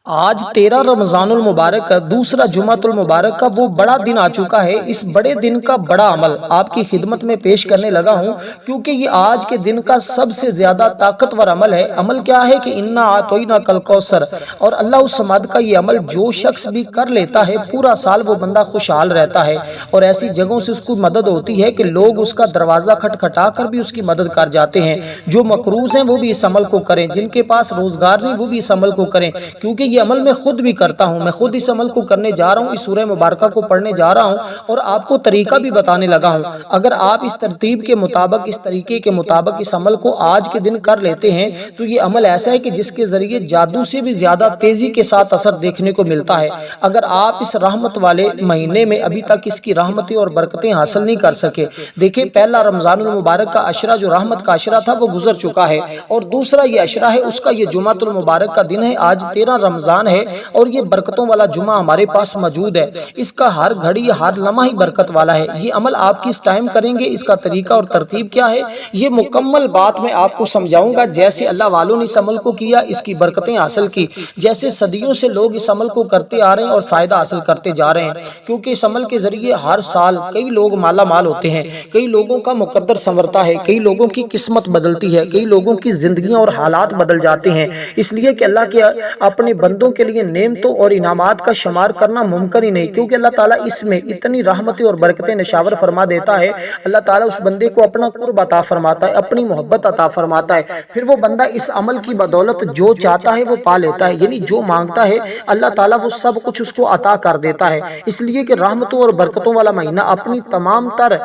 آج 13 رمضان المبارک کا دوسرا جمعۃ المبارک کا وہ بڑا دن آ چکا ہے۔ اس بڑے دن کا بڑا عمل آپ کی خدمت میں پیش کرنے لگا ہوں، کیونکہ یہ آج کے دن کا سب سے زیادہ طاقتور عمل ہے۔ عمل کیا ہے کہ انا اعطیناک الکوثر، اور اللہ الصمد کا یہ عمل جو شخص بھی کر لیتا ہے پورا سال وہ بندہ خوشحال رہتا ہے، اور ایسی جگہوں سے اس کو مدد ہوتی ہے کہ لوگ اس کا دروازہ کھٹکھٹا کر بھی اس کی مدد کر جاتے ہیں۔ جو مقروض ہیں وہ بھی اس عمل کو کریں، جن کے پاس روزگار نہیں وہ بھی اس عمل کو کریں، کیونکہ یہ عمل میں خود بھی کرتا ہوں، میں خود اس عمل کو کرنے جا رہا ہوں، اس سورہ مبارکہ کو پڑھنے جا رہا ہوں اور آپ کو طریقہ بھی بتانے لگا ہوں۔ اگر آپ اس ترتیب کے مطابق، اس طریقے کے مطابق اس عمل کو آج کے دن کر لیتے ہیں تو یہ عمل ایسا ہے کہ جس کے ذریعے جادو سے بھی زیادہ تیزی کے ساتھ اثر دیکھنے کو ملتا ہے۔ اگر آپ اس رحمت والے مہینے میں ابھی تک اس کی رحمتیں اور برکتیں حاصل نہیں کر سکے، دیکھیں پہلا رمضان المبارک کا عشرہ جو رحمت کا عشرہ تھا وہ گزر چکا ہے، اور دوسرا یہ عشرہ ہے اس کا یہ جمعۃ المبارک کا دن ہے۔ آج 13 رمضان ہے اور یہ برکتوں والا جمعہ ہمارے پاس موجود ہے، اس کا ہر گھڑی ہر لمحہ ہی برکت والا ہے۔ یہ عمل آپ کس ٹائم کریں گے، اس کا طریقہ اور ترتیب کیا ہے، یہ مکمل بات میں آپ کو سمجھاؤں گا۔ جیسے اللہ والوں نے اس عمل کو کیا، اس کی برکتیں حاصل کی، جیسے صدیوں سے لوگ اس عمل کو کرتے آ رہے ہیں اور فائدہ حاصل کرتے جا رہے ہیں، کیونکہ اس عمل کے ذریعے ہر سال کئی لوگ مالا مال ہوتے ہیں، کئی لوگوں کا مقدر سنورتا ہے، کئی لوگوں کی قسمت بدلتی ہے، کئی لوگوں کی زندگیاں اور حالات بدل جاتے ہیں، اس لیے کہ اللہ کے اپنے بندوں کے لیے نعمتوں اور انعامات کا شمار کرنا ممکن ہی نہیں، کیونکہ اللہ تعالیٰ اس میں اتنی رحمتیں اور برکتیں نشاور فرما دیتا ہے۔ اللہ تعالیٰ اس بندے کو اپنا قرب عطا فرماتا ہے، اپنی محبت عطا فرماتا ہے، پھر وہ بندہ اس عمل کی بدولت جو چاہتا ہے وہ پا لیتا ہے، یعنی جو مانگتا ہے اللہ تعالیٰ وہ سب کچھ اس کو عطا کر دیتا ہے۔ اس لیے کہ رحمتوں اور برکتوں والا مہینہ اپنی تمام تر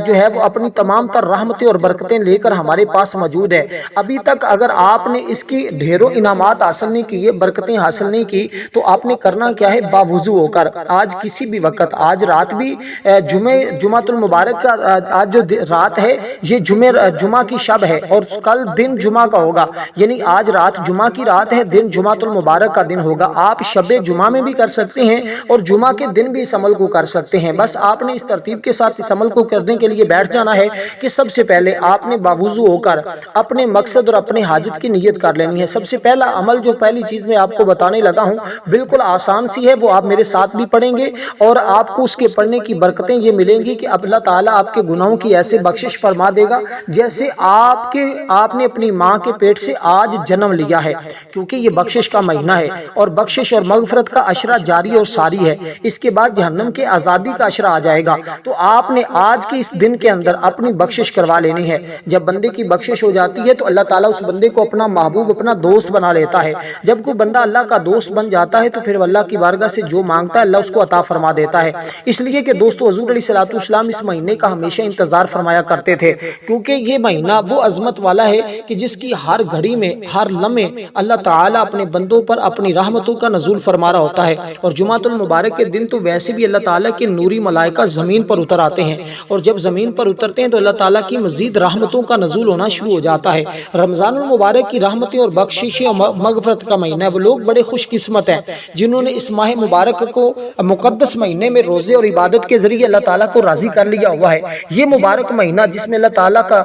جو ہے وہ اپنی تمام تر رحمتیں اور برکتیں لے کر ہمارے پاس موجود ہے۔ ابھی تک اگر آپ نے اس کی ڈھیروں انعامات حاصل نہیں کیے، برکتیں حاصل نہیں کی، تو آپ نے کرنا کیا ہے، باوضو ہو کر آج کسی بھی وقت، آج رات بھی جمعۃ المبارک کا آج جو رات ہے یہ جمعہ کی شب ہے، اور کل دن جمعہ کا ہوگا، یعنی آج رات جمعہ کی رات ہے، دن جمعۃ المبارک کا دن ہوگا۔ آپ شب جمعہ میں بھی کر سکتے ہیں اور جمعہ کے دن بھی اس عمل کو کر سکتے ہیں۔ بس آپ نے اس ترتیب کے ساتھ اس عمل کو کرنے کے لیے بیٹھ جانا ہے کہ سب سے پہلے آپ نے باوضو ہو کر اپنے مقصد اور اپنے حاجت کی نیت کر لینی ہے۔ سب سے پہلا عمل جو پہلی چیز میں آپ کو بتانے لگا ہوں بالکل آسان سی ہے، وہ آپ میرے ساتھ بھی پڑھیں گے اور آپ کو اس کے پڑھنے کی برکتیں یہ ملیں گی کہ اللہ تعالیٰ آپ کے گناہوں کی ایسے بخشش فرما دے گا جیسے آپ نے اپنی ماں کے پیٹ سے آج جنم لیا ہے، کیونکہ یہ بخشش کا مہینہ ہے اور بخشش اور مغفرت کا عشرہ جاری اور ساری ہے۔ اس کے بعد جہنم کے آزادی کا عشرہ آ جائے گا، تو آپ نے آج کے اس دن کے اندر اپنی بخشش کروا لینی ہے۔ جب بندے کی بخشش ہو جاتی ہے تو اللہ تعالیٰ اس بندے کو اپنا محبوب، اپنا دوست بنا لیتا ہے۔ جب کوئی بندہ اللہ کا دوست بن جاتا ہے تو پھر اللہ کی بارگاہ سے جو مانگتا ہے اللہ اس کو عطا فرما دیتا ہے۔ اس لیے کہ دوستو حضور علیہ الصلوۃ والسلام اس مہینے کا ہمیشہ انتظار فرمایا کرتے تھے، کیونکہ یہ مہینہ وہ عظمت والا ہے کہ جس کی ہر گھڑی میں، ہر لمحے اللہ تعالیٰ اپنے بندوں پر اپنی رحمتوں کا نزول فرما رہا ہوتا ہے۔ اور جمعۃ المبارک کے دن تو ویسے بھی اللہ تعالیٰ کے نوری ملائکہ زمین پر اتر آتے ہیں، اور جب زمین پر اترتے ہیں تو اللہ تعالیٰ کی مزید رحمتوں کا نزول ہونا شروع ہو جاتا ہے۔ رمضان المبارک کی رحمتیں اور بخششیں اور مغفرت کا مہینہ ہے۔ وہ لوگ بڑے خوش قسمت ہیں جنہوں نے اس ماہ مبارک کو مقدس مہینے میں روزے اور عبادت کے ذریعے اللہ تعالیٰ کو راضی کر لیا ہوا ہے۔ یہ مبارک مہینہ جس میں اللہ تعالیٰ کا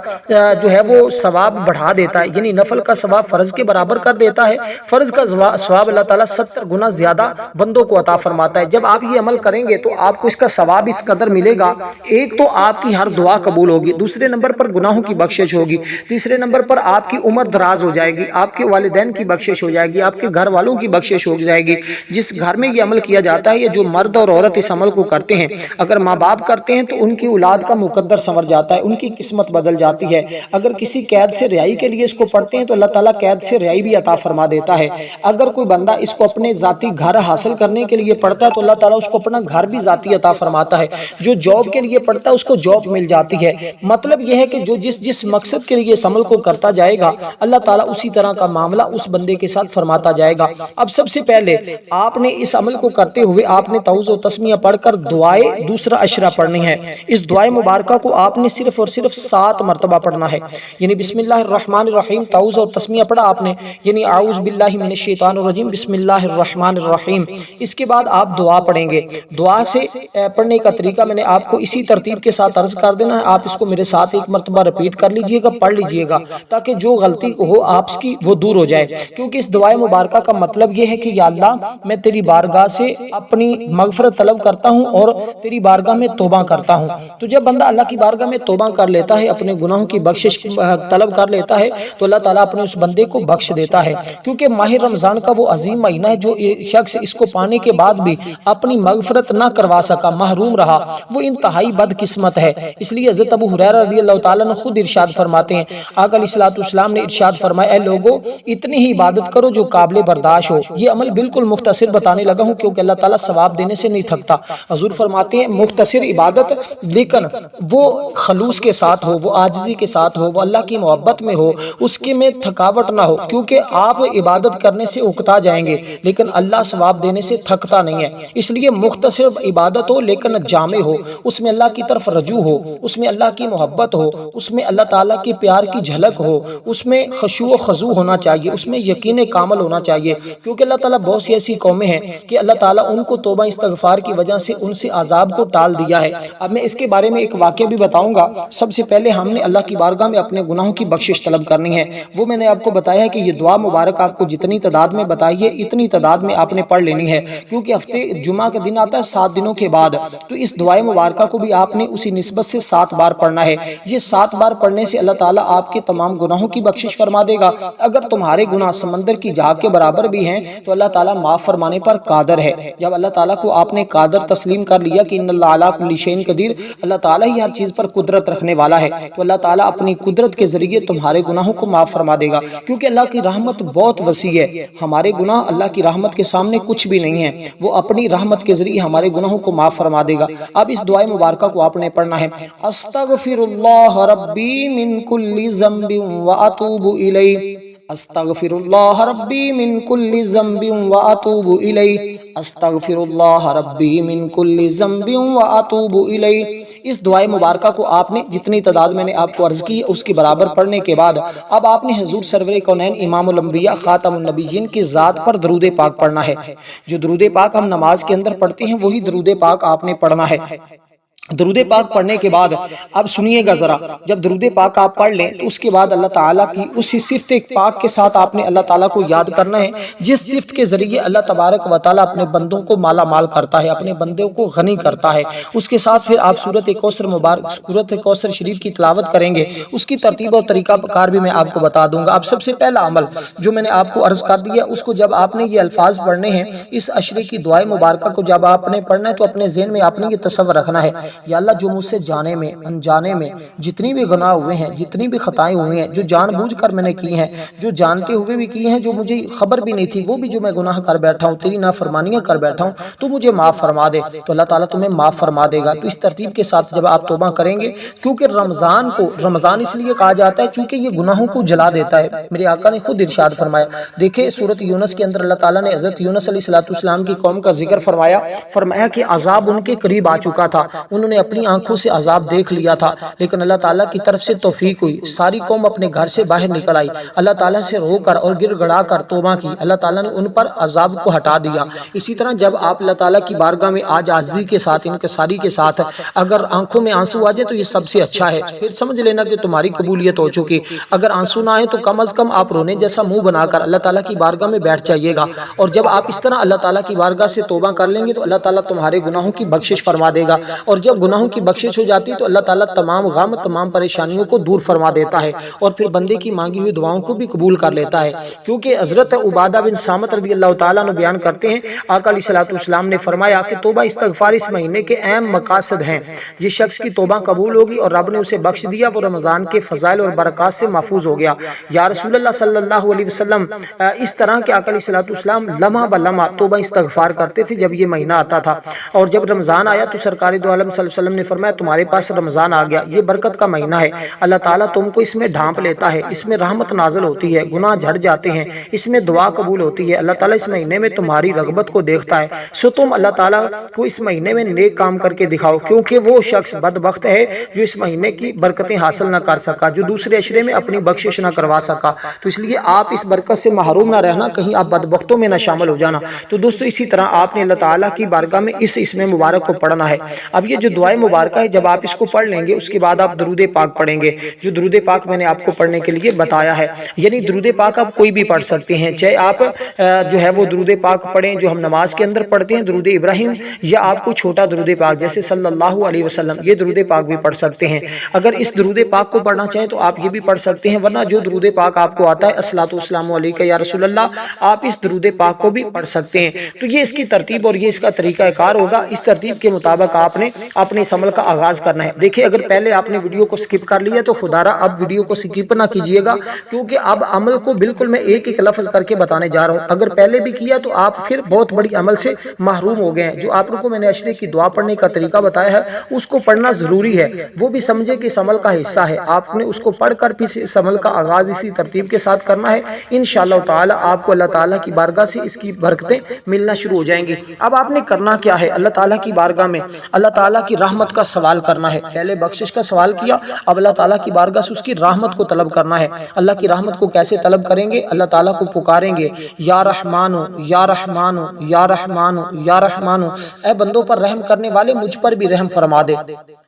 جو ہے وہ ثواب بڑھا دیتا ہے، یعنی نفل کا ثواب فرض کے برابر کر دیتا ہے، فرض کا ثواب اللہ تعالیٰ 70 گنا زیادہ بندوں کو عطا فرماتا ہے۔ جب آپ یہ عمل کریں گے تو آپ کو اس کا ثواب اس قدر ملے گا، ایک تو آپ کی ہر دعا قبول ہوگی، دوسرے نمبر پر گناہوں کی بخشش ہوگی، تیسرے نمبر پر آپ کی عمر دراز ہو جائے گی، آپ کے والدین کی بخشش ہو جائے گی، آپ کے گھر والوں کی بخشش ہو جائے گی۔ جس گھر میں یہ عمل کیا جاتا ہے، یہ جو مرد اور عورت اس عمل کو کرتے ہیں، اگر ماں باپ کرتے ہیں تو ان کی اولاد کا مقدر سنور جاتا ہے، ان کی قسمت بدل جاتی ہے۔ اگر کسی قید سے رہائی کے لیے اس کو پڑھتے ہیں تو اللہ تعالیٰ قید سے رہائی بھی عطا فرما دیتا ہے۔ اگر کوئی بندہ اس کو اپنے ذاتی گھر حاصل کرنے کے لیے پڑھتا ہے تو اللہ تعالیٰ اس کو اپنا گھر بھی ذاتی عطا فرماتا ہے۔ جو جاب کے لیے پڑھتا ہے اس کو جاب مل جاتی ہے۔ مطلب یہ ہے کہ جو جس مقصد کے لیے اس عمل کو کرتا جائے گا اللہ تعالیٰ اسی طرح کا معاملہ اس بندے کے ساتھ فرماتا جائے گا۔ اب سب سے پہلے آپ نے اس عمل کو کرتے ہوئے آپ نے تعوذ و تسمیہ پڑھ کر دعائے دوسرا عشرہ پڑھنی ہے۔ اس دعائے مبارکہ کو آپ نے صرف اور صرف 7 مرتبہ پڑھنا ہے، یعنی بسم اللہ الرحمن الرحیم، تعوذ اور تسمیہ پڑھا آپ نے، یعنی اعوذ باللہ من الشیطان الرجیم، بسم اللہ الرحمن الرحیم۔ اس کے بعد آپ دعا پڑھیں گے۔ دعا سے پڑھنے کا طریقہ میں نے آپ کو اسی ترتیب کے ساتھ عرض کر دینا ہے، آپ اس کو میرے ساتھ ایک مرتبہ ریپیٹ کر لیجئے گا، پڑھ لیجئے گا، تاکہ جو غلطی ہو آپ کی وہ دور ہو جائے، کیونکہ اس دعائے مبارکہ کا مطلب یہ ہے کہ یا اللہ میں تیری بارگاہ سے اپنی مغفرت طلب کرتا ہوں اور تیری بارگاہ میں توبہ کرتا ہوں۔ تو جب بندہ اللہ کی بارگاہ میں توبہ کر لیتا ہے، اپنے گناہوں کی بخشش طلب کر لیتا ہے، تو اللہ تعالیٰ اپنے اس بندے کو بخش دیتا ہے، کیونکہ ماہ رمضان کا وہ عظیم مہینہ ہے جو شخص اس کو پانے کے بعد بھی اپنی مغفرت نہ کروا سکا، محروم رہا، وہ انتہائی بد قسمت ہے۔ اس لیے حضرت ابو ہریرہ رضی اللہ تعالیٰ عنہ خود ارشاد فرماتے ہیں، آقا علیہ الصلوۃ والسلام نے ارشاد فرمایا، اے لوگو اتنی ہی عبادت کرو جو قابل برداشت ہو۔ یہ عمل بالکل مختصر بتانے لگا ہوں کیونکہ اللہ تعالیٰ ثواب دینے سے نہیں تھکتا۔ حضور فرماتے ہیں مختصر عبادت، لیکن وہ خلوص کے ساتھ ہو، وہ عاجزی کے ساتھ ہو، وہ اللہ کی محبت میں ہو، اس کے میں تھکاوٹ نہ ہو، کیونکہ آپ عبادت کرنے سے اکتا جائیں گے لیکن اللہ ثواب دینے سے تھکتا نہیں ہے۔ اس لیے مختصر عبادت ہو لیکن جامع ہو، اس میں اللہ کی طرف رجوع ہو، اس میں اللہ کی محبت ہو، اس میں اللہ تعالیٰ کے پیار کی جھلک ہو، اس میں خشوع و خضوع ہونا چاہیے، اس میں یقین کامل ہونا چاہیے، کیونکہ اللہ تعالیٰ بہت سی ایسی قومیں ہیں کہ اللہ تعالیٰ ان کو توبہ استغفار کی وجہ سے ان سے عذاب کو ٹال دیا ہے۔ اب میں اس کے بارے میں ایک واقعہ بھی بتاؤں گا۔ سب سے پہلے ہم نے اللہ کی بارگاہ میں اپنے گناہوں کی بخشش طلب کرنی ہے۔ وہ میں نے آپ کو بتایا ہے کہ یہ دعا مبارک آپ کو جتنی تعداد میں بتائیے اتنی تعداد میں آپ نے پڑھ لینی ہے، کیونکہ ہفتے جمعہ کا دن آتا ہے 7 دنوں کے بعد، تو اس دعائے مبارکہ کو بھی آپ نے اسی نسبت سے 7 بار پڑھنا ہے۔ یہ 7 بار پڑھنے سے اللہ تعالیٰ آپ کے تمام گناہوں کی بخشش فرما دے گا۔ اگر تمہارے گناہ سمندر کی جھاگ کے برابر بھی ہیں تو اللہ تعالیٰ معاف فرمانے پر قادر ہے۔ جب اللہ تعالیٰ کو آپ نے قادر تسلیم کر لیا کہ ان اللہ علی کل شیء قدیر، اللہ تعالیٰ ہی ہر چیز پر قدرت رکھنے والا ہے، تو اللہ تعالیٰ اپنی قدرت کے ذریعے تمہارے گناہوں کو معاف فرما دے گا، کیونکہ اللہ کی رحمت بہت وسیع ہے۔ ہمارے گناہ اللہ کی رحمت کے سامنے کچھ بھی نہیں ہیں، وہ اپنی رحمت کے ذریعے ہمارے گناہوں کو معاف فرما دے گا۔ اب اس دعائے مبارکہ کو آپ نے پڑھنا ہے، استغفر اللہ ربی من کل ذنب واتوب الیہ، استغفر اللہ ربی من کل ذنب واتوب الیہ، استغفر اللہ ربی من کل ذنب واتوب الیہ۔ اس دعائے مبارکہ کو آپ نے جتنی تعداد میں نے آپ کو عرض کی اس کے برابر پڑھنے کے بعد اب آپ نے حضور سرور کونین امام الانبیاء خاتم النبیین کی ذات پر درود پاک پڑھنا ہے۔ جو درود پاک ہم نماز کے اندر پڑھتے ہیں وہی درود پاک آپ نے پڑھنا ہے۔ درود پاک پڑھنے کے بعد اب سنیے گا ذرا، جب درود پاک آپ پڑھ لیں تو اس کے بعد اللہ تعالیٰ کی اسی صفت پاک کے ساتھ آپ نے اللہ تعالیٰ کو یاد کرنا ہے، جس صفت کے ذریعے اللہ تبارک و تعالیٰ اپنے بندوں کو مالا مال کرتا ہے، اپنے بندوں کو غنی کرتا ہے۔ اس کے ساتھ پھر آپ سورۃ کوثر مبارک، سورۃ کوثر شریف کی تلاوت کریں گے، اس کی ترتیب اور طریقہ کار بھی میں آپ کو بتا دوں گا۔ اب سب سے پہلا عمل جو میں نے آپ کو عرض کر دیا، اس کو جب آپ نے یہ الفاظ پڑھنے ہیں، اس عشرے کی دعائے مبارکہ کو جب آپ نے پڑھنا ہے تو اپنے ذہن میں آپ نے یہ تصور رکھنا ہے، یا اللہ جو مجھ سے جانے میں انجانے میں جتنی بھی گناہ ہوئے ہیں، جتنی بھی خطائیں ہوئی ہیں، جو جان بوجھ کر میں نے کی ہیں، جو جانتے ہوئے بھی کی ہیں، جو مجھے خبر بھی نہیں تھی وہ بھی جو میں گناہ کر بیٹھا ہوں، تیری نافرمانیاں کر بیٹھا ہوں، تو مجھے معاف فرما دے، تو اللہ تعالیٰ تمہیں معاف فرما دے گا۔ تو اس ترتیب کے ساتھ جب آپ توبہ کریں گے، کیونکہ رمضان اس لیے کہا جاتا ہے چونکہ یہ گناہوں کو جلا دیتا ہے۔ میرے آقا نے خود ارشاد فرمایا، دیکھیں سورۃ یونس کے اندر اللہ تعالیٰ نے حضرت یونس علیہ السلام کی قوم کا ذکر فرمایا کہ عذاب ان کے قریب آ چکا تھا، انہوں نے اپنی آنکھوں سے عذاب دیکھ لیا تھا، لیکن اللہ تعالیٰ کی طرف سے توفیق ہوئی، ساری قوم اپنے گھر سے باہر نکل آئی، اللہ تعالیٰ سے رو کر اور گر گڑا کر توبہ کی، اللہ تعالیٰ نے ان پر عذاب کو ہٹا دیا۔ اسی طرح جب آپ اللہ تعالیٰ کی بارگاہ میں آج عاجزی کے ساتھ، انکساری کے ساتھ اگر آنکھوں میں آنسو آ جائے تو یہ سب سے اچھا ہے، پھر سمجھ لینا کہ تمہاری قبولیت ہو چکی۔ اگر آنسو نہ آئے تو کم از کم آپ رونے جیسا منہ بنا کر اللہ تعالیٰ کی بارگاہ میں بیٹھ جائیے گا، اور جب آپ اس طرح اللہ تعالیٰ کی بارگاہ سے توبہ کر لیں گے تو اللہ تعالیٰ تمہارے گناہوں کی بخشش فرما دے گا، اور جب گناہوں کی بخشش ہو جاتی ہے تو اللہ تعالیٰ تمام غم، تمام پریشانیوں کو دور فرما دیتا ہے، اور پھر بندے کی مانگی ہوئی دعاؤں کو بھی قبول کر لیتا ہے۔ کیونکہ حضرت عبادہ بن صامت رضی اللہ تعالیٰ عنہ بیان کرتے ہیں، آقا علیہ الصلوۃ والسلام نے فرمایا کہ توبہ استغفار اس مہینے کے اہم مقاصد ہیں، جس شخص کی توبہ قبول ہوگی اور رب نے اسے بخش دیا وہ رمضان کے فضائل اور برکات سے محفوظ ہو گیا۔ یا رسول اللہ صلی اللہ علیہ وسلم، اس طرح کہ آقا علیہ الصلوۃ والسلام لمحہ بلمحہ توبہ استغفار کرتے تھے جب یہ مہینہ آتا تھا، اور جب رمضان آیا تو سرکار دو عالم صلی اللہ علیہ وسلم نے فرمایا تمہارے پاس رمضان آ گیا، یہ برکت کا مہینہ ہے، اللہ تعالیٰ تم کو اس میں ڈھانپ لیتا ہے، اس میں رحمت نازل ہوتی ہے، گناہ جھڑ جاتے ہیں، اس میں دعا قبول ہوتی ہے، اللہ تعالیٰ اس مہینے میں تمہاری رغبت کو دیکھتا ہے، سو تم اللہ تعالیٰ کو اس مہینے میں نیک کام کر کے دکھاؤ، کیونکہ وہ شخص بدبخت ہے جو اس مہینے کی برکتیں حاصل نہ کر سکا، جو دوسرے عشرے میں اپنی بخشش نہ کروا سکا، تو اس لیے آپ اس برکت سے محروم نہ رہنا، کہیں آپ بدبختوں میں نہ شامل ہو جانا۔ تو دوستو اسی طرح آپ نے اللہ تعالیٰ کی بارگاہ میں اس اسم مبارک کو پڑھنا ہے۔ اب یہ جو دعائے مبارکہ ہے جب آپ اس کو پڑھ لیں گے اس کے بعد آپ درود پاک پڑھیں گے، جو درود پاک میں نے آپ کو پڑھنے کے لیے بتایا ہے، یعنی درود پاک آپ کوئی بھی پڑھ سکتے ہیں، چاہے آپ جو ہے وہ درود پاک پڑھیں جو ہم نماز کے اندر پڑھتے ہیں درود ابراہیم، یا آپ کو چھوٹا درود پاک جیسے صلی اللہ علیہ وسلم یہ درود پاک بھی پڑھ سکتے ہیں۔ اگر اس درود پاک کو پڑھنا چاہیں تو آپ یہ بھی پڑھ سکتے ہیں، ورنہ جو درود پاک آپ کو آتا ہے الصلاۃ والسلام علیک یا رسول اللہ، آپ اس درود پاک کو بھی پڑھ سکتے ہیں۔ تو یہ اس کی ترتیب اور یہ اس کا طریقہ کار ہوگا، اس ترتیب کے مطابق آپ نے اپنے اس عمل کا آغاز کرنا ہے۔ دیکھیں اگر پہلے آپ نے ویڈیو کو سکپ کر لیا تو خدا رہا اب ویڈیو کو سکپ نہ کیجئے گا، کیونکہ اب عمل کو بالکل میں ایک ایک لفظ کر کے بتانے جا رہا ہوں۔ اگر پہلے بھی کیا تو آپ پھر بہت بڑی عمل سے محروم ہو گئے ہیں۔ جو آپ کو میں نے اشرے کی دعا پڑھنے کا طریقہ بتایا ہے اس کو پڑھنا ضروری ہے، وہ بھی سمجھے کہ اس عمل کا حصہ ہے، آپ نے اس کو پڑھ کر پھر اس عمل کا آغاز اسی ترتیب کے ساتھ کرنا ہے۔ انشاءاللہ تعالی آپ کو اللہ تعالیٰ کی بارگاہ سے اس کی برکتیں ملنا شروع ہو جائیں گی۔ اب آپ نے کرنا کیا ہے، اللہ تعالیٰ کی بارگاہ میں اللہ تعالیٰ کی رحمت کا سوال کرنا ہے۔ پہلے بخشش کا سوال کیا، اب اللہ تعالیٰ کی بارگاہ سے اس کی رحمت کو طلب کرنا ہے۔ اللہ کی رحمت کو کیسے طلب کریں گے، اللہ تعالیٰ کو پکاریں گے، یا رحمانو یا رحمانو یا رحمانو یا رحمانو، اے بندوں پر رحم کرنے والے مجھ پر بھی رحم فرما دے۔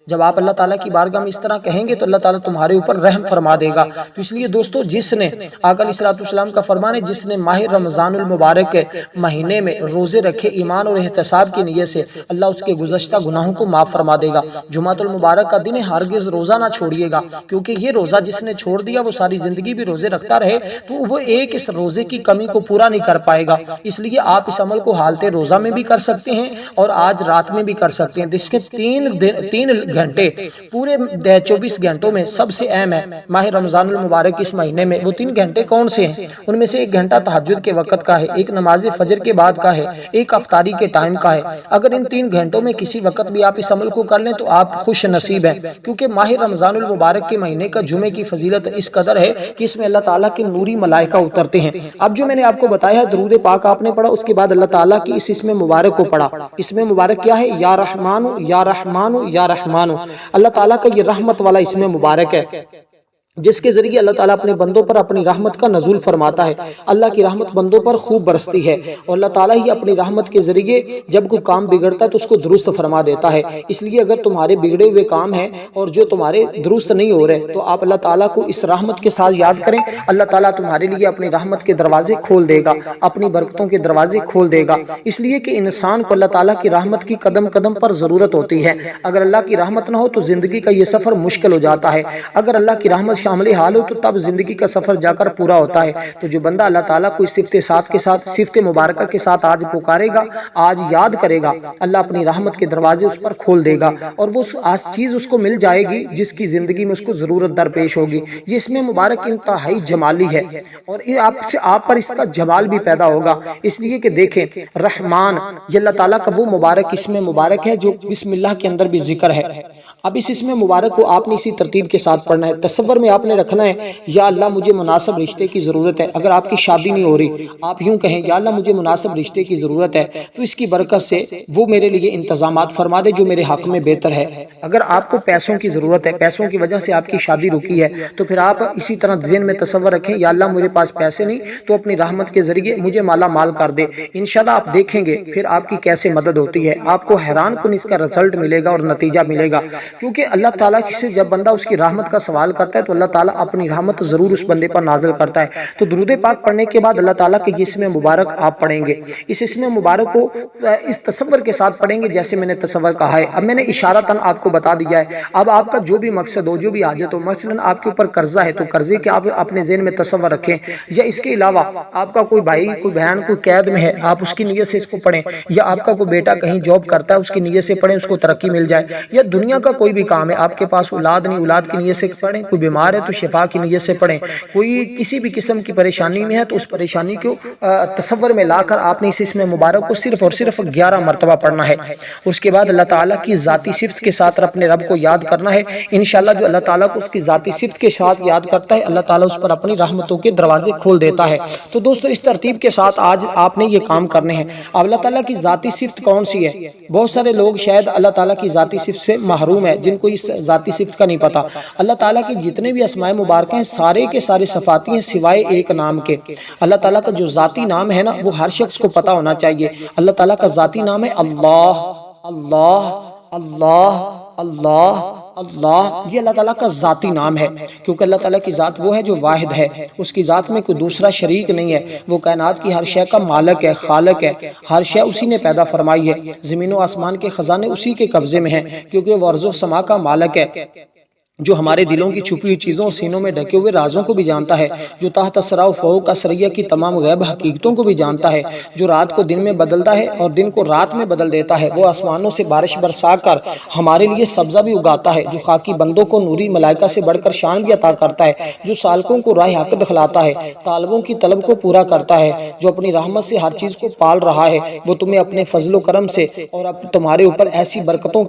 جب آپ اللہ تعالیٰ کی بارگاہ میں اس طرح کہیں گے تو اللہ تعالیٰ تمہارے اوپر رحم فرما دے گا۔ تو اس لیے دوستو جس نے آقا علیہ السلام کا فرمان ہے، جس نے ماہ رمضان المبارک کے مہینے میں روزے رکھے ایمان اور احتساب کی نیت سے، اللہ اس کے گزشتہ گناہوں کو معاف فرما دے گا۔ جمعۃ المبارک کا دن ہے، ہرگز روزہ نہ چھوڑیے گا، کیونکہ یہ روزہ جس نے چھوڑ دیا وہ ساری زندگی بھی روزے رکھتا رہے تو وہ ایک اس روزے کی کمی کو پورا نہیں کر پائے گا۔ اس لیے آپ اس عمل کو حالت روزہ میں بھی کر سکتے ہیں اور آج رات میں بھی کر سکتے ہیں۔ جس کے تین گھنٹے پورے 24 گھنٹوں میں سب سے اہم ہے ماہ رمضان المبارک اس مہینے میں، وہ 3 گھنٹے کون سے ہیں؟ ان میں سے 1 گھنٹہ تہجد کے وقت کا ہے، ایک نماز فجر کے بعد کا ہے، ایک افطاری کے ٹائم کا ہے۔ اگر ان 3 گھنٹوں میں کسی وقت بھی آپ اس عمل کو کر لیں تو آپ خوش نصیب ہیں، کیونکہ ماہ رمضان المبارک کے مہینے کا جمعے کی فضیلت اس قدر ہے کہ اس میں اللہ تعالیٰ کے نوری ملائکہ اترتے ہیں۔ اب جو میں نے آپ کو بتایا ہے درود پاک آپ نے پڑھا، اس کے بعد اللہ تعالیٰ کی اس اسم مبارک کو پڑھا۔ اسم مبارک کیا ہے؟ یا رحمانو یا رحمانو یا رحمانو۔ اللہ تعالیٰ کا یہ رحمت والا اسم مبارک ہے جس کے ذریعے اللہ تعالیٰ اپنے بندوں پر اپنی رحمت کا نزول فرماتا ہے۔ اللہ کی رحمت بندوں پر خوب برستی ہے اور اللہ تعالیٰ ہی اپنی رحمت کے ذریعے جب کوئی کام بگڑتا ہے تو اس کو درست فرما دیتا ہے۔ اس لیے اگر تمہارے بگڑے ہوئے کام ہیں اور جو تمہارے درست نہیں ہو رہے تو آپ اللہ تعالیٰ کو اس رحمت کے ساتھ یاد کریں، اللہ تعالیٰ تمہارے لیے اپنی رحمت کے دروازے کھول دے گا، اپنی برکتوں کے دروازے کھول دے گا۔ اس لیے کہ انسان کو اللہ تعالیٰ کی رحمت کی قدم قدم پر ضرورت ہوتی ہے۔ اگر اللہ کی رحمت نہ ہو تو زندگی کا یہ سفر مشکل ہو جاتا ہے، اگر اللہ کی رحمت شامل حال ہو تو تب زندگی کا سفر جا کر پورا ہوتا ہے۔ تو جو بندہ اللہ تعالیٰ کو اس صفت مبارکہ کے ساتھ آج پکارے گا، آج یاد کرے گا، اللہ اپنی رحمت کے دروازے اس پر کھول دے گا اور وہ چیز اس کو مل جائے گی جس کی زندگی میں اس کو ضرورت درپیش ہوگی۔ یہ اسم مبارک انتہائی جمالی ہے اور آپ پر اس کا جمال بھی پیدا ہوگا، اس لیے کہ دیکھیں رحمان یہ اللہ تعالیٰ کا وہ مبارک اسم مبارک ہے جو بسم اللہ کے اندر بھی ذکر ہے۔ اب اس اسم مبارک کو آپ نے اسی ترتیب کے ساتھ پڑھنا ہے۔ تصور میں آپ نے رکھنا ہے یا اللہ مجھے مناسب رشتے کی ضرورت ہے۔ اگر آپ کی شادی نہیں ہو رہی آپ یوں کہیں یا اللہ مجھے مناسب رشتے کی ضرورت ہے تو اس کی برکت سے وہ میرے لیے انتظامات فرما دے جو میرے حق میں بہتر ہے۔ اگر آپ کو پیسوں کی ضرورت ہے، پیسوں کی وجہ سے آپ کی شادی رکی ہے تو پھر آپ اسی طرح ذہن میں تصور رکھیں یا اللہ میرے پاس پیسے نہیں تو اپنی رحمت کے ذریعے مجھے مالا مال کر دے۔ انشاءاللہ آپ دیکھیں گے پھر آپ کی کیسے مدد ہوتی ہے، آپ کو حیران کن اس کا رزلٹ ملے گا اور نتیجہ ملے گا، کیونکہ اللہ تعالیٰ سے جب بندہ اس کی رحمت کا سوال کرتا ہے تو اللہ تعالیٰ اپنی رحمت ضرور اس بندے پر نازل کرتا ہے۔ تو درود پاک پڑھنے کے بعد اللہ تعالیٰ کے یہ اسم مبارک آپ پڑھیں گے۔ اس اسم مبارک کو اس تصور کے ساتھ پڑھیں گے جیسے میں نے تصور کہا ہے۔ اب میں نے اشارتاً آپ کو بتا دیا ہے، اب آپ کا جو بھی مقصد ہو، جو بھی حاجت ہو، مثلاً آپ کے اوپر قرضہ ہے تو قرضے کے آپ اپنے ذہن میں تصور رکھیں، یا اس کے علاوہ آپ کا کوئی بھائی کوئی بہن کوئی قید میں ہے آپ اس کی نیت سے اس کو پڑھیں، یا آپ کا کوئی بیٹا کہیں جاب کرتا ہے اس کی نیت سے پڑھیں اس کو ترقی مل جائے، یا دنیا کا کوئی بھی کام ہے آپ کے پاس اولاد نہیں اولاد کی نیت سے پڑھیں، کوئی بیمار ہے تو شفا کی نیت سے پڑھیں، کوئی کسی بھی قسم کی پریشانی میں ہے تو اس پریشانی کو تصور میں لا کر آپ نے اس اسم مبارک کو صرف اور صرف 11 مرتبہ پڑھنا ہے۔ اس کے بعد اللہ تعالیٰ کی ذاتی صفت کے ساتھ اپنے رب کو یاد کرنا ہے۔ انشاءاللہ جو اللہ تعالیٰ کو اس کی ذاتی صفت کے ساتھ یاد کرتا ہے اللہ تعالیٰ اس پر اپنی رحمتوں کے دروازے کھول دیتا ہے۔ تو دوستو اس ترتیب کے ساتھ آج آپ نے یہ کام کرنے ہیں۔ اب اللہ تعالیٰ کی ذاتی صفت کون سی ہے؟ بہت سارے لوگ شاید اللہ تعالیٰ کی ذاتی صفت سے محروم ہے، جن کو اس ذاتی صفت کا نہیں پتا۔ اللہ تعالیٰ کی جتنے بھی اسماء مبارکہ ہیں سارے کے سارے صفاتی ہیں سوائے ایک نام کے۔ اللہ تعالیٰ کا جو ذاتی نام ہے نا وہ ہر شخص کو پتا ہونا چاہیے۔ اللہ تعالیٰ کا ذاتی نام ہے اللہ، اللہ اللہ اللہ اللہ، یہ اللہ تعالیٰ کا ذاتی نام ہے، کیونکہ اللہ تعالیٰ کی ذات وہ ہے جو واحد ہے، اس کی ذات میں کوئی دوسرا شریک نہیں ہے، وہ کائنات کی ہر شے کا مالک ہے، خالق ہے، ہر شے اسی نے پیدا فرمائی ہے، زمین و آسمان کے خزانے اسی کے قبضے میں ہیں، کیونکہ وہ ارض و سما کا مالک ہے، جو ہمارے دلوں کی چھپی ہوئی چیزوں اور سینوں میں ڈھکے ہوئے رازوں کو بھی جانتا ہے، جو تحت اسرا و فوق اسریہ کی تمام غیب حقیقتوں کو بھی جانتا ہے، جو رات کو دن میں بدلتا ہے اور دن کو رات میں بدل دیتا ہے، وہ آسمانوں سے بارش برسا کر ہمارے لیے سبزہ بھی اگاتا ہے، جو خاکی بندوں کو نوری ملائکہ سے بڑھ کر شان بھی عطا کرتا ہے، جو سالکوں کو راہ حق دکھلاتا ہے، طالبوں کی طلب کو پورا کرتا ہے، جو اپنی رحمت سے ہر چیز کو پال رہا ہے، وہ تمہیں اپنے فضل و کرم سے اور تمہارے اوپر ایسی برکتوں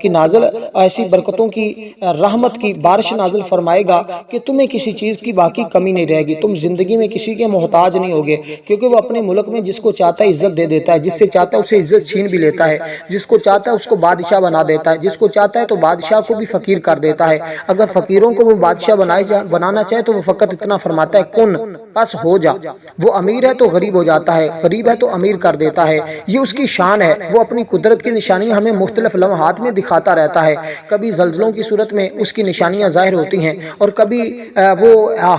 کی رحمت کی بارش نازل فرمائے گا کہ تمہیں کسی چیز کی باقی کمی نہیں رہے گی، تم زندگی میں کسی کے محتاج نہیں ہوگے، کیونکہ وہ اپنے ملک میں جس کو چاہتا ہے عزت دے دیتا ہے، جس سے چاہتا ہے اسے عزت چھین بھی لیتا ہے، جس کو چاہتا ہے اس کو بادشاہ بنا دیتا ہے، جس کو چاہتا ہے تو بادشاہ کو بھی فقیر کر دیتا ہے، اگر فقیروں کو وہ بادشاہ بنانا چاہے تو وہ فقط اتنا فرماتا ہے کن پس ہو جا، وہ امیر ہے تو غریب ہو جاتا ہے، غریب ہے تو امیر کر دیتا ہے، یہ اس کی شان ہے، وہ اپنی قدرت کی نشانیاں ہمیں مختلف لمحات میں دکھاتا رہتا ہے، کبھی زلزلوں کی صورت میں اس کی نشانیاں ظاہر ہوتی ہیں، اور کبھی وہ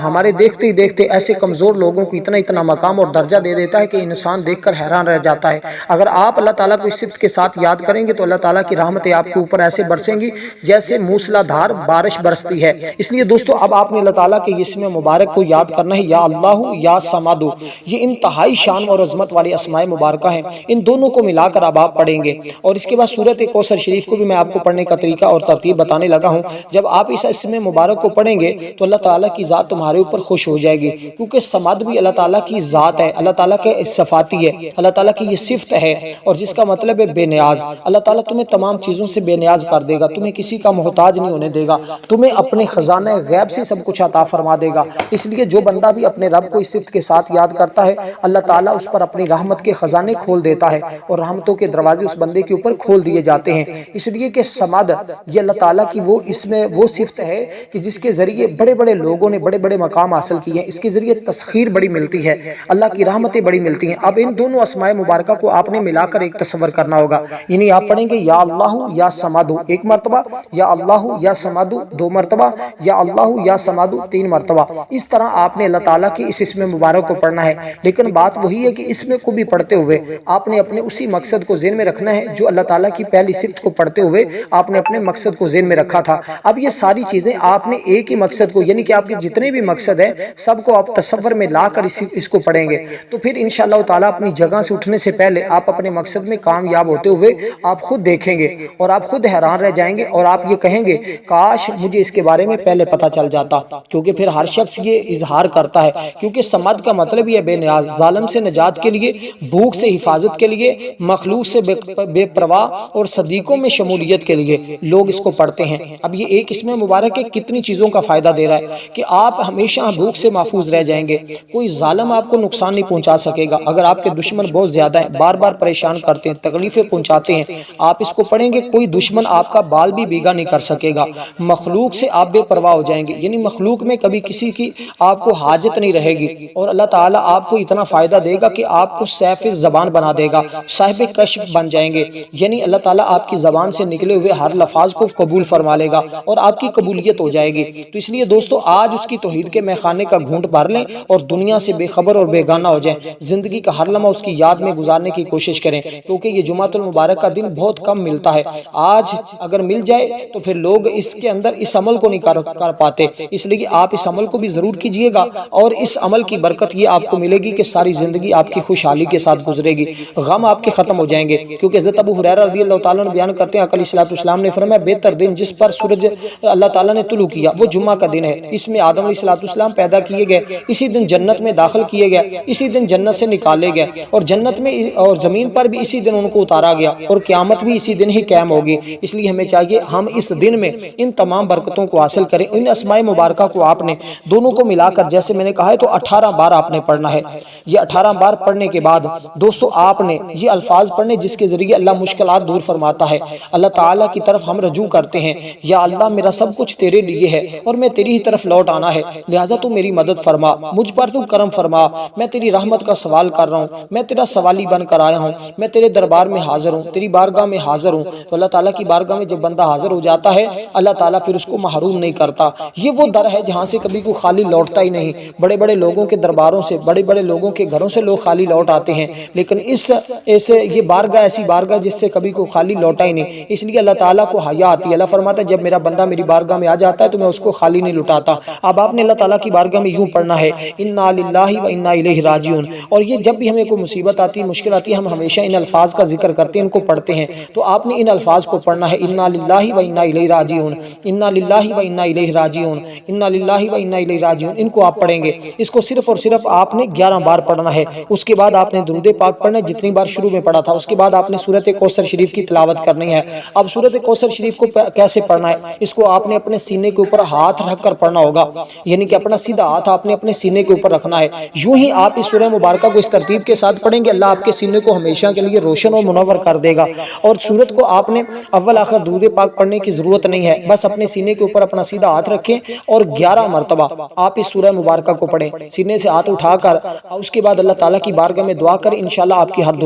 ہمارے دیکھتے ہی دیکھتے ایسے کمزور لوگوں کو اتنا مقام اور درجہ دے دیتا ہے کہ انسان دیکھ کر حیران رہ جاتا ہے۔ اگر آپ اللہ تعالیٰ کو اس صفت کے ساتھ یاد کریں گے تو اللہ تعالیٰ کی رحمتیں آپ کے اوپر ایسے برسیں گی جیسے موسلا دھار بارش برستی ہے۔ اس لیے دوستو اب آپ نے اللہ تعالیٰ کے اسم مبارک کو یاد کرنا ہے، یا اللہ یا صمد، یہ انتہائی شان اور عظمت والی اسماء مبارکہ ہیں، ان دونوں کو ملا کر اب آپ پڑھیں گے، اور اس کے بعد سورۃ کوثر شریف کو بھی میں آپ کو پڑھنے کا طریقہ اور ترتیب بتانے لگا ہوں۔ جب آپ اس اسم مبارک کو پڑھیں گے تو اللہ تعالیٰ کی ذات تمہارے اوپر خوش ہو جائے گی، کیونکہ صمد بھی اللہ تعالیٰ کی ذات ہے، اللہ تعالیٰ کے صفاتی ہے، اللہ تعالیٰ کی یہ صفت ہے، اور جس کا مطلب ہے بے نیاز۔ اللہ تعالیٰ تمہیں تمام چیزوں سے بے نیاز کر دے گا، تمہیں کسی کا محتاج نہیں ہونے دے گا، تمہیں اپنے خزانہ غیب سے سب کچھ عطا فرما دے گا۔ اس لیے جو بندہ بھی اپنے رب کو اس صفت کے ساتھ یاد کرتا ہے، اللہ تعالیٰ اس پر اپنی رحمت کے خزانے کھول دیتا ہے، اور رحمتوں کے دروازے اس بندے کے اوپر کھول دیے جاتے ہیں۔ اس لیے کہ صمد یہ اللہ تعالیٰ کی وہ صفت ہے کہ جس کے ذریعے بڑے بڑے لوگوں نے بڑے بڑے مقام حاصل کیے ہیں، اس کے ذریعے تسخیر بڑی ملتی ہے، اللہ کی رحمتیں بڑی ملتی ہیں۔ اب ان دونوں اسماء مبارکہ کو آپ نے ملا کر ایک تصور کرنا ہوگا، یعنی آپ پڑھیں گے یا اللہ یا صمد ایک مرتبہ، یا اللہ یا صمد دو مرتبہ، یا اللہ یا صمد تین مرتبہ، اس طرح آپ نے اللہ تعالیٰ کی اس اسم مبارک کو پڑھنا ہے۔ لیکن بات وہی ہے کہ اس میں کو بھی پڑھتے ہوئے آپ نے اپنے اسی مقصد کو ذہن میں رکھنا ہے جو اللہ تعالیٰ کی پہلی صفت کو پڑھتے ہوئے آپ نے اپنے مقصد کو ذہن میں رکھا تھا۔ اب یہ ساری چیزیں آپ نے ایک ہی مقصد کو، یعنی کہ آپ کے جتنے بھی مقصد ہیں سب کو آپ تصور میں لا کر اس کو پڑھیں گے، تو پھر انشاءاللہ تعالیٰ اپنی جگہ سے اٹھنے سے پہلے آپ اپنے مقصد میں کامیاب ہوتے ہوئے آپ خود دیکھیں گے، اور آپ خود حیران رہ جائیں گے، اور آپ یہ کہیں گے کاش مجھے اس کے بارے میں پہلے پتہ چل جاتا، کیونکہ پھر ہر شخص یہ اظہار کرتا ہے، کیونکہ صمد کا مطلب یہ بے نیاز، ظالم سے نجات کے لیے، بھوک سے حفاظت کے لیے، مخلوق سے بے پرواہ اور صدیقوں میں شمولیت کے لیے لوگ اس کو پڑھتے ہیں۔ اب یہ ایک اسم مبارک ہے، کتنی چیزوں کا فائدہ دے رہا ہے کہ آپ ہمیشہ بھوک سے محفوظ رہ جائیں گے، کوئی ظالم آپ کو نقصان نہیں پہنچا سکے گا۔ اگر آپ کے دشمن بہت زیادہ ہیں، بار بار پریشان کرتے ہیں، تکلیفیں پہنچاتے ہیں، آپ اس کو پڑھیں گے، کوئی دشمن آپ کا بال بھی بیگا نہیں کر سکے گا۔ مخلوق سے آپ بے پرواہ ہو جائیں گے، یعنی مخلوق میں کبھی کسی کی آپ کو حاجت نہیں رہے گی، اور اللہ تعالیٰ آپ کو اتنا فائدہ دے گا کہ آپ کو سیف زبان بنا دے گا، صاحب کشف بن جائیں گے، یعنی اللہ تعالیٰ آپ کی زبان سے نکلے ہوئے ہر لفظ کو قبول فرما لے گا اور آپ کی قبولیت ہو جائے گی۔ تو اس لیے دوستو آج اس کی توحید کے میخانے کا گھونٹ بھر لیں اور دنیا سے بے خبر اور بیگانہ ہو جائیں، زندگی کا ہر لمحہ اس کی یاد میں گزارنے کی کوشش کریں، کیونکہ یہ جمعۃ المبارک کا دن بہت کم ملتا ہے۔ آج اگر مل جائے تو پھر لوگ اس کے اندر اس عمل کو نہیں کر پاتے، اس لیے آپ اس عمل کو بھی ضرور کیجئے گا، اور اس عمل کی برکت یہ آپ کو ملے گی کہ ساری زندگی آپ کی خوشحالی کے ساتھ گزرے گی، غم آپ کے ختم ہو جائیں گے، کیونکہ حضرت ابو ہریرہ رضی اللہ تعالیٰ عنہ بیان کرتے ہیں، آقا علیہ السلام نے فرمایا بہتر دن جس پر سورج اللہ تعالیٰ نے طلوع کیا وہ جمعہ کا دن ہے، اس میں آدم علیہ السلام پیدا کیے گئے، اسی دن جنت میں داخل کیے گئے، اسی دن جنت سے نکالے گئے، اور جنت میں اور زمین پر بھی اسی دن ان کو اتارا گیا، اور قیامت بھی اسی دن ہی قائم ہوگی۔ اس لیے ہمیں چاہیے ہم اس دن میں ان تمام برکتوں کو حاصل کریں۔ ان اسماء مبارکہ کو آپ نے دونوں کو ملا کر جیسے میں نے کہا ہے تو 18 بار آپ نے پڑھنا ہے۔ یہ 18 بار پڑھنے کے بعد دوستو آپ نے یہ الفاظ پڑھنے جس کے ذریعے اللہ مشکلات دور فرماتا ہے۔ اللہ تعالیٰ کی طرف ہم رجوع کرتے ہیں، یا اللہ میرا سب کچھ کچھ تیرے لیے ہے اور میں تیری ہی طرف لوٹ آنا ہے، لہٰذا تو میری مدد فرما، مجھ پر تو کرم فرما، میں تیری رحمت کا سوال کر رہا ہوں، میں تیرا سوالی بن کر آیا ہوں، میں تیرے دربار میں حاضر ہوں، تیری بارگاہ میں حاضر ہوں۔ تو اللہ تعالیٰ کی بارگاہ میں جب بندہ حاضر ہو جاتا ہے، اللہ تعالیٰ پھر اس کو محروم نہیں کرتا۔ یہ وہ در ہے جہاں سے کبھی کوئی خالی لوٹتا ہی نہیں۔ بڑے بڑے لوگوں کے درباروں سے، بڑے بڑے لوگوں کے گھروں سے لوگ خالی لوٹ آتے ہیں، لیکن یہ بارگاہ ایسی بارگاہ جس سے کبھی کوئی خالی لوٹا ہی نہیں۔ اس لیے اللہ تعالیٰ کو حیا آتی ہے، اللہ فرماتا ہے جب میرا بندہ میری بارگاہ میں آ جاتا ہے تو میں اس کو خالی نہیں لٹاتا۔ اب آپ نے اللہ تعالیٰ کی بارگاہ میں یوں پڑھنا ہے، انا للہ و انا الیہ راجعون۔ اور یہ جب بھی ہمیں کوئی مصیبت آتی ہے، مشکل آتی ہے، ہم ہمیشہ ان الفاظ کا ذکر کرتے ہیں، ان کو پڑھتے ہیں۔ تو آپ نے ان الفاظ کو پڑھنا ہے، انا للہ و انا الیہ راجعون، انا للہ و انا الیہ راجعون، انا للہ و انا الیہ راجعون۔ ان کو آپ پڑھیں گے، اس کو صرف اور صرف آپ نے 11 بار پڑھنا ہے۔ اس کے بعد آپ نے درود پاک پڑھنا ہے جتنی بار شروع میں پڑھا تھا۔ اس کے بعد آپ نے سورۃ کوثر شریف کی تلاوت کرنی ہے۔ اب سورۃ کوثر شریف کو کیسے پڑھنا ہے؟ اس کو آپ نے اپنے سینے کے اوپر ہاتھ رکھ کر پڑھنا ہوگا، یعنی کہ اپنا سیدھا ہاتھ آپ نے اپنے سینے کے اوپر رکھنا ہے۔ یوں ہی آپ اس سورہ مبارکہ کو اس ترتیب کے ساتھ پڑھیں گے، اللہ آپ کے سینے کو ہمیشہ کے لیے روشن و منور کر دے گا۔ اور سورت کو آپ نے اول آخر درود پاک پڑھنے کی ضرورت نہیں ہے، بس اپنے سینے کے اوپر اپنا سیدھا ہاتھ رکھیں اور 11 مرتبہ آپ اس سورہ مبارکہ کو پڑھیں، سینے سے ہاتھ اٹھا کر۔ اس کے بعد اللہ تعالیٰ کی بارگاہ میں دعا کریں، انشاءاللہ آپ کی ہر دعا